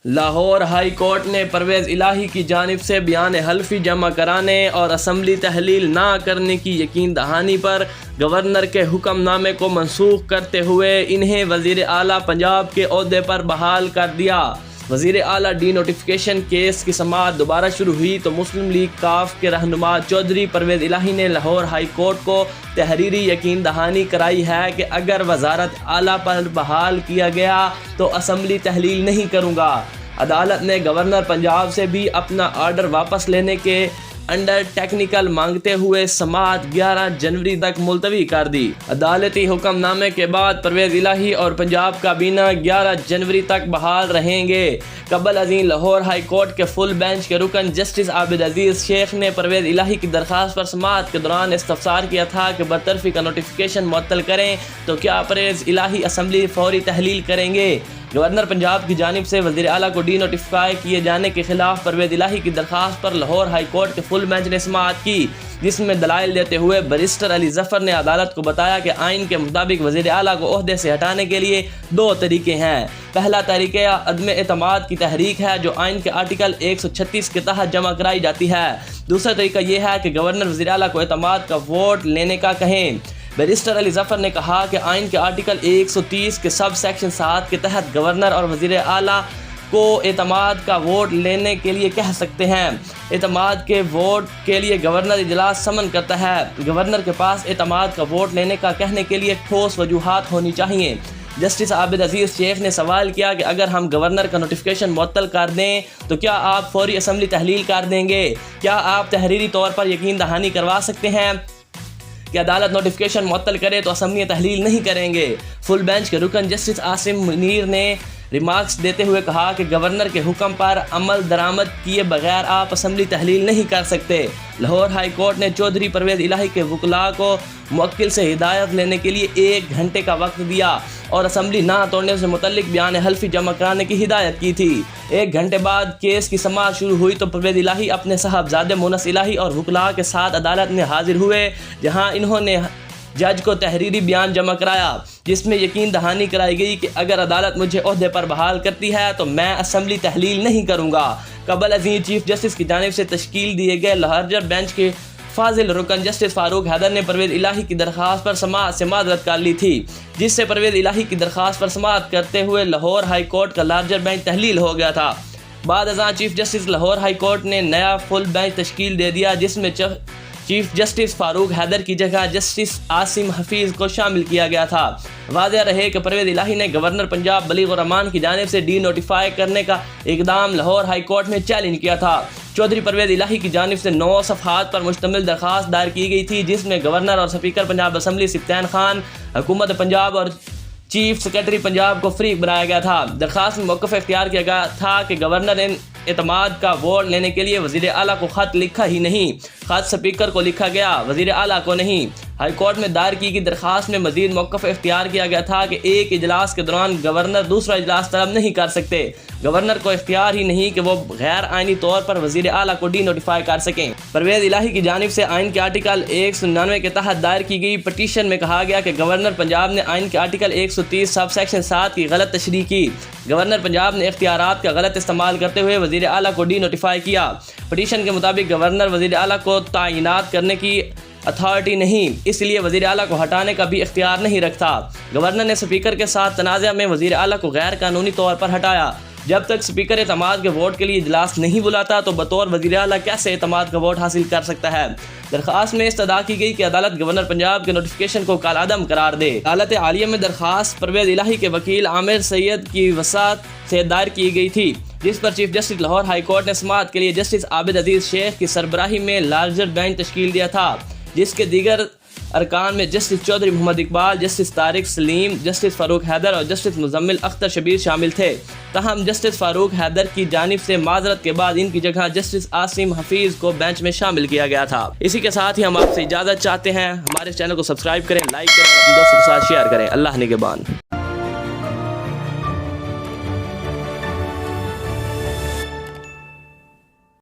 Lahore high court نے پرویز الہی کی جانب سے بیان حلفی جمع کرانے اور اسمبلی تحلیل نہ کرنے کی یقین دہانی پر گورنر کے حکم نامے کو منسوخ کرتے ہوئے انہیں وزیر اعلیٰ پنجاب کے عہدے پر بحال کر دیا۔ وزیر اعلیٰ ڈی نوٹیفکیشن کیس کی سماعت دوبارہ شروع ہوئی تو مسلم لیگ کاف کے رہنما چودھری پرویز الہی نے لاہور ہائی کورٹ کو تحریری یقین دہانی کرائی ہے کہ اگر وزارت اعلیٰ پر بحال کیا گیا تو اسمبلی تحلیل نہیں کروں گا۔ عدالت نے گورنر پنجاب سے بھی اپنا آرڈر واپس لینے کے انڈر ٹیکنیکل مانگتے ہوئے سماعت 11 جنوری تک ملتوی کر دی۔ عدالتی حکم نامے کے بعد پرویز الہی اور پنجاب کابینہ 11 جنوری تک بحال رہیں گے۔ قبل ازیں لاہور ہائی کورٹ کے فل بینچ کے رکن جسٹس عابد عزیز شیخ نے پرویز الہی کی درخواست پر سماعت کے دوران استفسار کیا تھا کہ برطرفی کا نوٹیفکیشن معطل کریں تو کیا پرویز الہی اسمبلی فوری تحلیل کریں گے۔ گورنر پنجاب کی جانب سے وزیر اعلیٰ کو ڈی نوٹیفائی کیے جانے کے خلاف پرویز الہی کی درخواست پر لاہور ہائی کورٹ کے فل بینچ نے سماعت کی، جس میں دلائل دیتے ہوئے بیرسٹر علی ظفر نے عدالت کو بتایا کہ آئین کے مطابق وزیر اعلیٰ کو عہدے سے ہٹانے کے لیے 2 طریقے ہیں۔ پہلا طریقہ عدم اعتماد کی تحریک ہے جو آئین کے آرٹیکل 136 کے تحت جمع کرائی جاتی ہے۔ دوسرا طریقہ یہ ہے کہ گورنر وزیر اعلیٰ کو اعتماد کا ووٹ لینے کا کہیں۔ بیرسٹر علی ظفر نے کہا کہ آئین کے آرٹیکل 130 کے سب سیکشن 7 کے تحت گورنر اور وزیر اعلیٰ کو اعتماد کا ووٹ لینے کے لیے کہہ سکتے ہیں۔ اعتماد کے ووٹ کے لیے گورنر اجلاس سمن کرتا ہے۔ گورنر کے پاس اعتماد کا ووٹ لینے کا کہنے کے لیے ٹھوس وجوہات ہونی چاہیے۔ جسٹس عابد عزیز شیخ نے سوال کیا کہ اگر ہم گورنر کا نوٹیفکیشن معطل کر دیں تو کیا آپ فوری اسمبلی تحلیل کر دیں گے؟ کیا آپ تحریری طور پر یقین دہانی کروا سکتے ہیں کہ عدالت نوٹیفکیشن معطل کرے تو اسمبلی تحلیل نہیں کریں گے؟ فل بینچ کے رکن جسٹس عاصم منیر نے ریمارکس دیتے ہوئے کہا کہ گورنر کے حکم پر عمل درآمد کیے بغیر آپ اسمبلی تحلیل نہیں کر سکتے۔ لاہور ہائی کورٹ نے چودھری پرویز الہی کے وکلاء کو موکل سے ہدایت لینے کے لیے 1 گھنٹے کا وقت دیا اور اسمبلی نہ توڑنے سے متعلق بیان حلفی جمع کرانے کی ہدایت کی تھی۔ 1 گھنٹے بعد کیس کی سماعت شروع ہوئی تو پرویز الہی اپنے صاحبزادے مونس الہی اور وکلاء کے ساتھ عدالت میں حاضر ہوئے، جہاں انہوں نے جج کو تحریری بیان جمع کرایا جس میں یقین دہانی کرائی گئی کہ اگر عدالت مجھے عہدے پر بحال کرتی ہے تو میں اسمبلی تحلیل نہیں کروں گا۔ قبل ازیں چیف جسٹس کی جانب سے تشکیل دیے گئے لارجر بینچ کے فاضل رکن جسٹس فاروق حیدر نے پرویز الہی کی درخواست پر سماعت سے معذرت کر لی تھی، جس سے پرویز الہی کی درخواست پر سماعت کرتے ہوئے لاہور ہائی کورٹ کا لارجر بینچ تحلیل ہو گیا تھا۔ بعد ازاں chief justice Lahore high court نے نیا فل بینچ تشکیل دے دیا جس میں چیف جسٹس فاروق حیدر کی جگہ جسٹس عاصم حفیظ کو شامل کیا گیا تھا۔ واضح رہے کہ پرویز الہی نے گورنر پنجاب بلیغ الرحمان کی جانب سے ڈی نوٹیفائی کرنے کا اقدام لاہور ہائی کورٹ میں چیلنج کیا تھا۔ چودھری پرویز الہی کی جانب سے 9 صفحات پر مشتمل درخواست دائر کی گئی تھی جس میں گورنر اور اسپیکر پنجاب اسمبلی سبطین خان، حکومت پنجاب اور چیف سیکرٹری پنجاب کو فریق بنایا گیا تھا۔ درخواست میں موقف اختیار کیا گیا تھا کہ گورنر نے اعتماد کا ووٹ لینے کے لیے وزیر اعلیٰ کو خط لکھا ہی نہیں، خط اسپیکر کو لکھا گیا، وزیر اعلیٰ کو نہیں۔ ہائی کورٹ میں دائر کی گئی درخواست میں مزید موقف اختیار کیا گیا تھا کہ ایک اجلاس کے دوران گورنر دوسرا اجلاس طلب نہیں کر سکتے۔ گورنر کو اختیار ہی نہیں کہ وہ غیر آئینی طور پر وزیر اعلیٰ کو ڈی نوٹیفائی کر سکیں۔ پرویز الہی کی جانب سے آئین کے آرٹیکل 199 کے تحت دائر کی گئی پٹیشن میں کہا گیا کہ گورنر پنجاب نے آئین کے آرٹیکل 130 سب سیکشن 7 کی غلط تشریح کی۔ گورنر پنجاب نے اختیارات کا غلط استعمال کرتے ہوئے وزیر اعلیٰ کو ڈی نوٹیفائی کیا۔ پٹیشن کے مطابق گورنر وزیر اعلیٰ کو تعینات کرنے کی اتھارٹی نہیں، اس لیے وزیر اعلیٰ کو ہٹانے کا بھی اختیار نہیں رکھتا۔ گورنر نے اسپیکر کے ساتھ تنازع میں وزیر اعلیٰ کو غیر قانونی طور پر ہٹایا۔ جب تک اسپیکر اعتماد کے ووٹ کے لیے اجلاس نہیں بلاتا تو بطور وزیر اعلیٰ کیسے اعتماد کا ووٹ حاصل کر سکتا ہے؟ درخواست میں استدعا کی گئی کہ عدالت گورنر پنجاب کے نوٹیفکیشن کو کالعدم قرار دے۔ عدالت عالیہ میں درخواست پرویز الہی کے وکیل عامر سید کی وسعت سے دائر کی گئی تھی، جس پر chief justice Lahore high court نے سماعت کے لیے جسٹس عابد عزیز شیخ کی سربراہی میں لارجر بینچ تشکیل دیا تھا، جس کے دیگر ارکان میں جسٹس چودھری محمد اقبال، جسٹس طارق سلیم، جسٹس فاروق حیدر اور جسٹس مزمل اختر شبیر شامل تھے۔ تاہم جسٹس فاروق حیدر کی جانب سے معذرت کے بعد ان کی جگہ جسٹس عاصم حفیظ کو بینچ میں شامل کیا گیا تھا۔ اسی کے ساتھ ہی ہم آپ سے اجازت چاہتے ہیں۔ ہمارے چینل کو سبسکرائب کریں، لائک کریں اور اپنے دوستوں کے ساتھ شیئر کریں۔ اللہ نگہبان۔